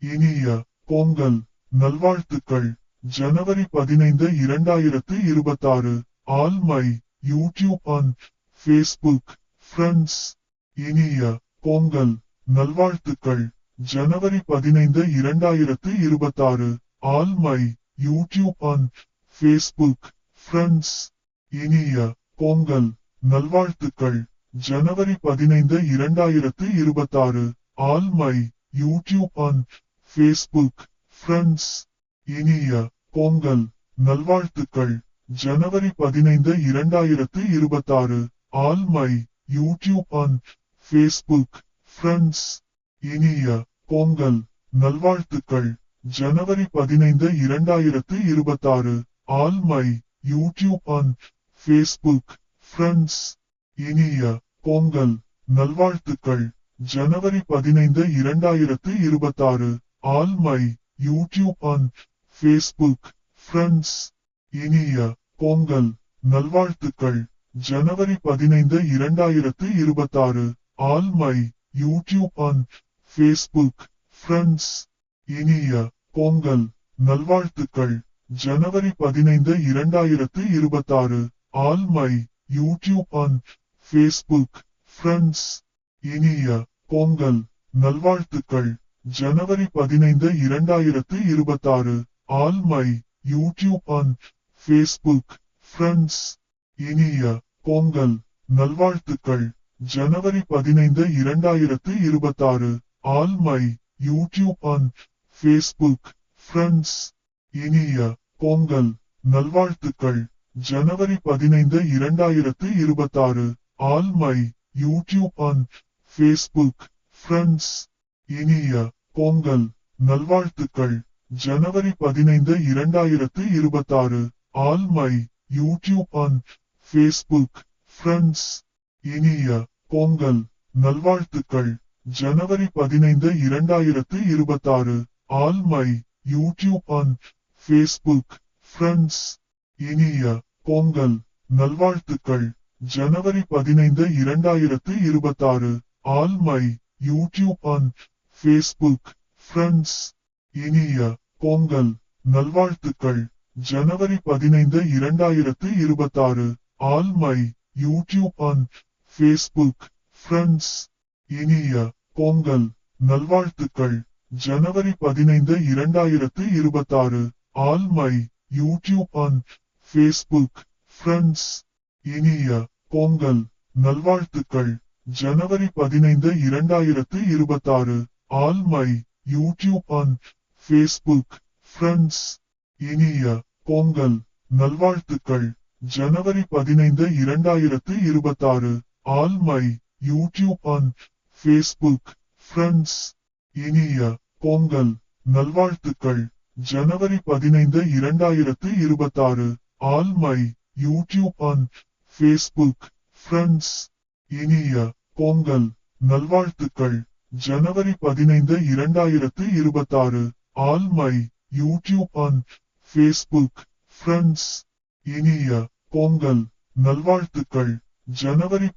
இனிய பொங்கல் நல்வாழ்த்துக்கள். ஜனவரி 15 2026. All my YouTube and Facebook friends. இனிய பொங்கல் நல்வாழ்த்துக்கள். ஜனவரி 15 2026. All my YouTube and Facebook friends. இனிய பொங்கல் நல்வாழ்த்துக்கள். ஜனவரி 15 2026. All my YouTube and Facebook friends. இனிய பொங்கல் நல்வாழ்த்துக்கள். ஜனவரி 15 2026. All my YouTube and Facebook friends. இனிய பொங்கல் நல்வாழ்த்துக்கள். ஜனவரி 15 2026. All my YouTube and Facebook friends. இனிய பொங்கல் நல்வாழ்த்துக்கள். ஜனவரி 15 2026. All my YouTube and Facebook friends. இனிய பொங்கல் நல்வாழ்த்துக்கள். ஜனவரி 15 2026. All my YouTube and Facebook friends. இனிய பொங்கல் நல்வாழ்த்துக்கள். ஜனவரி 15 2026. All my YouTube and Facebook friends. இனிய பொங்கல் நல்வாழ்த்துக்கள். ஜனவரி 15 2026. All my YouTube and Facebook friends. இனிய பொங்கல் நல்வாழ்த்துக்கள். ஜனவரி 15 2026. All my YouTube and Facebook friends. இனிய பொங்கல் நல்வாழ்த்துக்கள். ஜனவரி 15 2026. All my YouTube and Facebook friends. இனிய பொங்கல் நல்வாழ்த்துக்கள். ஜனவரி 15 2026. All my YouTube and Facebook friends. இனிய பொங்கல் நல்வாழ்த்துக்கள். ஜனவரி 15 2026. All my YouTube and Facebook friends. இனிய பொங்கல் நல்வாழ்த்துக்கள். ஜனவரி 15 2026. All my YouTube and Facebook friends. இனிய பொங்கல் நல்வாழ்த்துக்கள். ஜனவரி 15 2026. All my YouTube and Facebook friends. இனிய பொங்கல் நல்வாழ்த்துக்கள். ஜனவரி 15 2026. All my YouTube and Facebook friends. இனிய பொங்கல் நல்வாழ்த்துக்கள். ஜனவரி 15 2026. All my YouTube and Facebook friends. இனிய பொங்கல் நல்வாழ்த்துக்கள். ஜனவரி 15 2026. All my YouTube and Facebook friends. இனிய பொங்கல் நல்வாழ்த்துக்கள். ஜனவரி 15 2026. All my YouTube and Facebook friends. இனிய பொங்கல் நல்வாழ்த்துக்கள். ஜனவரி 15 2026. All my YouTube and Facebook friends. இனிய பொங்கல் நல்வாழ்த்துக்கள். ஜனவரி